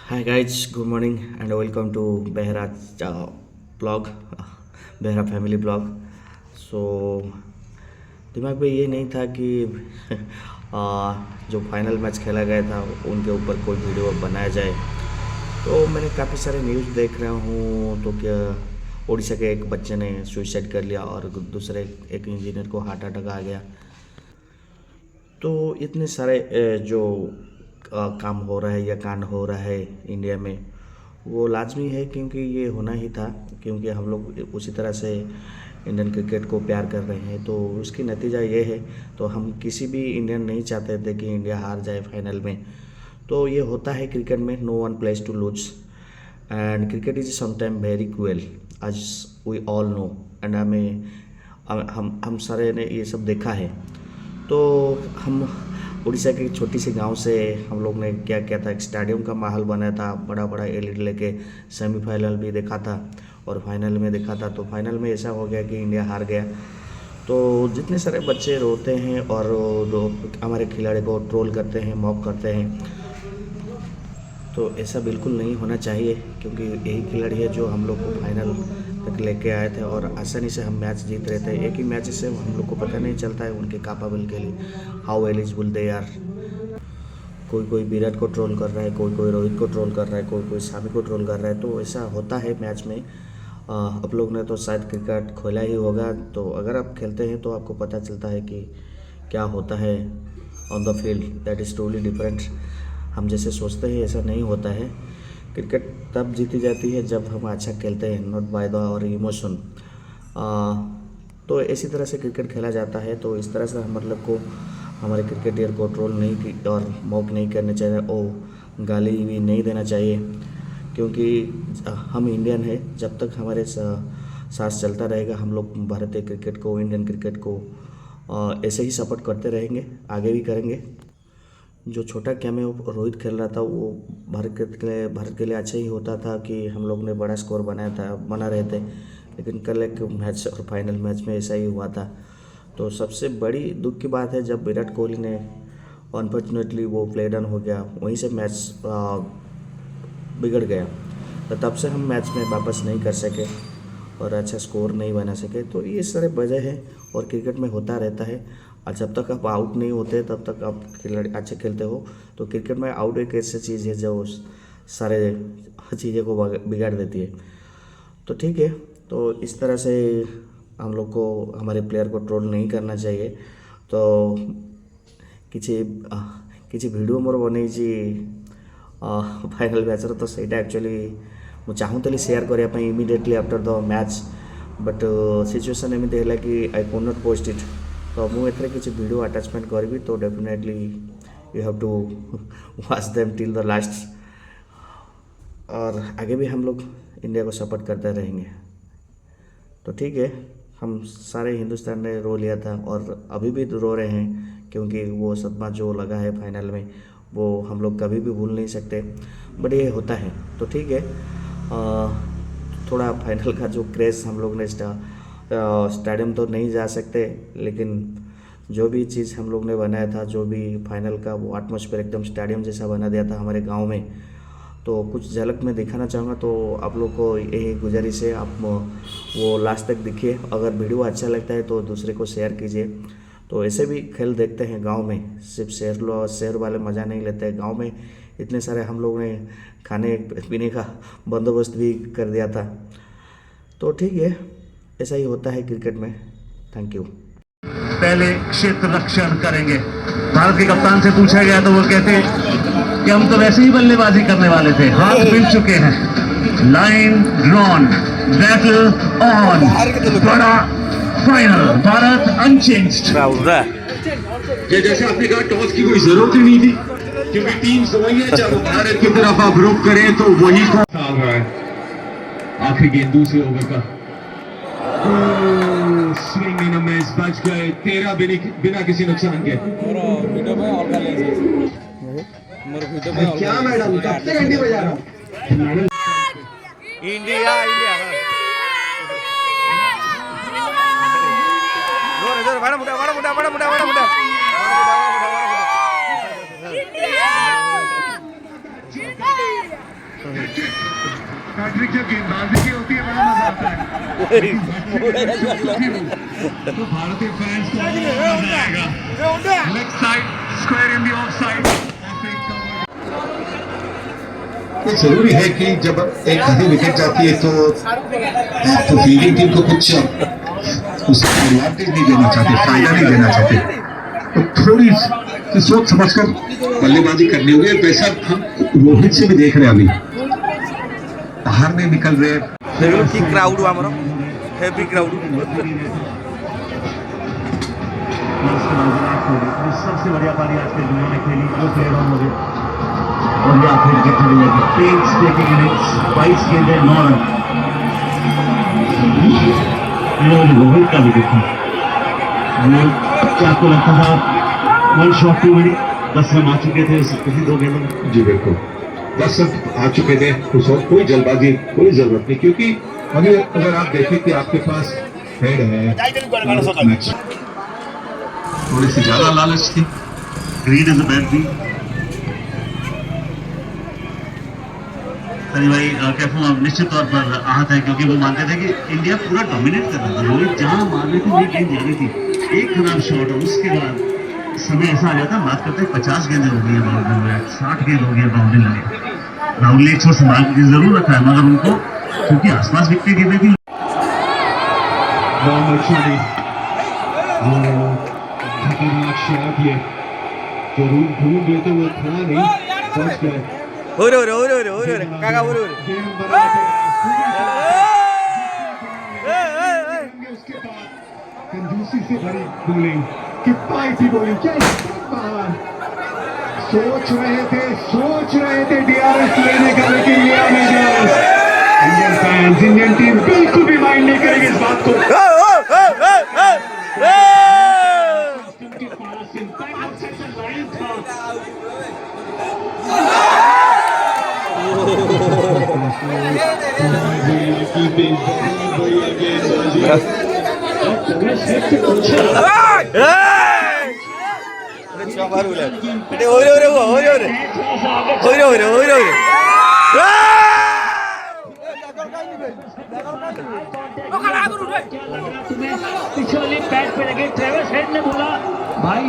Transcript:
Hi guys, good morning and welcome to Behra's blog, Behra family blog. So दिमाग में ये नहीं था कि जो फाइनल मैच खेला गया था उनके ऊपर कोई वीडियो बनाया जाए। तो मैंने काफ़ी सारे न्यूज़ देख रहा हूँ तो क्या उड़ीसा के एक बच्चे ने सुसाइड कर लिया और दूसरे एक इंजीनियर को हार्ट अटैक आ गया। तो इतने सारे जो काम हो रहा है या कांड हो रहा है इंडिया में, वो लाजमी है क्योंकि ये होना ही था, क्योंकि हम लोग उसी तरह से इंडियन क्रिकेट को प्यार कर रहे हैं। तो उसकी नतीजा ये है। तो हम किसी भी इंडियन नहीं चाहते थे कि इंडिया हार जाए फाइनल में। तो ये होता है क्रिकेट में, no one place to lose and cricket is sometime very cruel as we all know. And हम सारे ने ये सब देखा है। तो हम उड़ीसा के छोटी सी गांव से हम लोग ने क्या किया था, एक स्टेडियम का माहौल बनाया था, बड़ा बड़ा एलईडी लेके सेमीफाइनल भी देखा था और फाइनल में देखा था। तो फाइनल में ऐसा हो गया कि इंडिया हार गया। तो जितने सारे बच्चे रोते हैं और हमारे खिलाड़ी को ट्रोल करते हैं, मॉक करते हैं, तो ऐसा बिल्कुल नहीं होना चाहिए, क्योंकि यही खिलाड़ी है जो हम लोग को फाइनल तक लेके आए थे और आसानी से हम मैच जीत रहे थे। एक ही मैच से हम लोग को पता नहीं चलता है उनके कैपेबल के लिए, हाउ एलिजिबल दे आर। कोई कोई विराट को ट्रोल कर रहा है, कोई कोई रोहित को ट्रोल कर रहा है, कोई कोई सामी को ट्रोल कर रहा है। तो ऐसा होता है मैच में। आप लोग ने तो शायद क्रिकेट खोला ही होगा, तो अगर आप खेलते हैं तो आपको पता चलता है कि क्या होता है on the field. That is totally different. हम जैसे सोचते हैं ऐसा नहीं होता है। क्रिकेट तब जीती जाती है जब हम अच्छा खेलते हैं, नॉट बाय द और इमोशन। तो इसी तरह से क्रिकेट खेला जाता है। तो इस तरह से हम मतलब को हमारे क्रिकेटर को ट्रोल नहीं की और मॉक नहीं करने चाहिए और गाली भी नहीं देना चाहिए, क्योंकि हम इंडियन हैं। जब तक हमारे सांस चलता रहेगा हम लोग भारतीय क्रिकेट को, इंडियन क्रिकेट को ऐसे ही सपोर्ट करते रहेंगे, आगे भी करेंगे। जो छोटा कैमे रोहित खेल रहा था वो भारत के लिए अच्छा ही होता था कि हम लोग ने बड़ा स्कोर बना रहे थे। लेकिन कल एक मैच और फाइनल मैच में ऐसा ही हुआ था। तो सबसे बड़ी दुख की बात है जब विराट कोहली ने अनफॉर्चुनेटली वो प्ले डाउन हो गया, वहीं से मैच बिगड़ गया। तो तब से हम मैच में वापस नहीं कर सके और अच्छा स्कोर नहीं बना सके। तो ये सारे वजह है और क्रिकेट में होता रहता है। और जब तक आप आउट नहीं होते तब तक आप खिलाड़ी अच्छे खेलते हो। तो क्रिकेट में आउट एक ऐसी चीज़ है जो सारे चीज़ें को बिगाड़ देती है। तो ठीक है, तो इस तरह से हम लोग को हमारे प्लेयर को ट्रोल नहीं करना चाहिए। तो କିଛି କିଛି ଭିଡ଼ିଓ ମୋର ବନେଇଛି ଫାଇନାଲ୍ ମ୍ୟାଚ୍ର। ତ ସେଇଟା ଆକ୍ଚୁଆଲି ମୁଁ ଚାହୁଁଥିଲି ସେୟାର କରିବା ପାଇଁ immediately after the match, but situation ଏମିତି ହେଲା କି I could not post it. तो ମୁଁ ଏଥିରେ କିଛି ଭିଡ଼ିଓ ଆଟାଚମେଣ୍ଟ କରିବି, तो definitely you have to watch them till the last. और आगे भी हम लोग इंडिया को सपोर्ट करते रहेंगे। तो ठीक है, हम सारे हिंदुस्तान ने रो लिया था और अभी भी रो रहे हैं, क्योंकि वो सदमा जो लगा है फाइनल में वो हम लोग कभी भी भूल नहीं सकते। बट ये होता है। तो ठीक है, थोड़ा फाइनल का जो क्रेज़ हम लोग ने स्टेडियम तो नहीं जा सकते, लेकिन जो भी चीज़ हम लोग ने बनाया था, जो भी फाइनल का वो एटमॉस्फेयर एकदम स्टेडियम जैसा बना दिया था हमारे गांव में। तो कुछ झलक मैं दिखाना चाहूँगा। तो आप लोग को यही गुजारिश है, आप वो लास्ट तक देखिए। अगर वीडियो अच्छा लगता है तो दूसरे को शेयर कीजिए। तो ऐसे भी खेल देखते हैं गांव में, सिर्फ शहर वाले मज़ा नहीं लेते हैं। गांव में इतने सारे हम लोग ने खाने पीने का बंदोबस्त भी कर दिया था। तो ठीक है, ऐसा ही होता है क्रिकेट में। Thank you. पहले क्षेत्र रक्षण करेंगे। भारत के कप्तान से पूछा गया तो वो कहते कि हम तो वैसे ही बल्लेबाजी करने वाले थे, हाथ मिल चुके हैं। लाइन ड्रॉन, बैटल ऑन, बड़ा फाइनल, भारत अनचेंज्ड। ये जैसे आपने कहा टॉस की कोई जरूरत ही नहीं थी, क्योंकि टीम वही है, चाहे भारत की तरफ आप रुख करें तो वही कौन रहा है। आखिरी गेंद दूसरे ओवर का स्विंग इन मिस, बच गए 13 बिना किसी नुकसान के। क्या मैडम कब से घंटी बजा रहा हूँ। इंडिया इंडिया जोर जोर बड़ा मुड़ा बड़ा मुड़ा बड़ा मुड़ा बड़ा मुड़ा पैट्रिक जब गेंदबाजी की होती है बड़ा मजा आता है। तो भारतीय फैंस को मजा आएगा। Leg side square in the of side. ये जरूरी है कि जब एक आधी विकेट जाती है तो आप फील्डिंग टीम को कुछ उसका एडवांटेज नहीं देना चाहते, फायदा नहीं देना चाहते, तो थोड़ी सी सोच समझकर बल्लेबाजी करनी होगी। वैसा हम रोहित से भी देख रहे हैं, अभी बाहर नहीं निकल रहे। देखो कि क्राउड ଆମର हेवी क्राउड सबसे बढ़िया पारी आज के दुनिया में खेली जो प्लेयर ऑन हो गए और ये आखिर के खड़े हैं पेस टेकिंग इनिंग्स 22 गेंदें 9 रन। रोहित का भी देखा वो क्या आपको लगता था 1 शॉट 2 मिनट 10 रन आ चुके थे किसी 2 गेंदों में। जी बिल्कुल, 10 रन आ चुके थे, उस वक्त कोई जल्दबाजी कोई जरूरत नहीं, क्योंकि अभी अगर आप देखें कि आपके पास हेड है, मैच थोड़ी सी ज्यादा लालच थी। ग्रीन इज अ बैड बी। सनी भाई कैफू निश्चित तौर पर आहत है क्योंकि वो मानते थे कि इंडिया पूरा डोमिनेट कर रहा था। रोहित जहां मार रही थी वही गेंद जा रही थी, एक खराब शॉट और उसके बाद समय ऐसा आ जाता है। बात करते हैं 50 गेंदें हो गई है बाउंड्री में, 60 गेंद हो गई है बाउंड्री लगे। राहुल ने एक छोर संभाल के जरूर रखा है मगर उनको क्योंकि आसपास विकटे गेंदें थी। खतरनाक शॉट ये जरूर ढूंढ लेते वो था नहीं, फर्स्ट गए ओरे काका ओरे गेम बना के उसके बाद कंजूसी से भरी बॉलिंग, कितना थी बॉलिंग, क्या सोच रहे थे डीआरएस लेने का, लेकिन लिया नहीं DRS. Indian fans, Indian team बिल्कुल भी माइंड नहीं करेगी इस बात को। उनके पास इम्पैक्ट से लाइन था। पिछले पैड पे लगे ट्रेविस हेड ने बोला भाई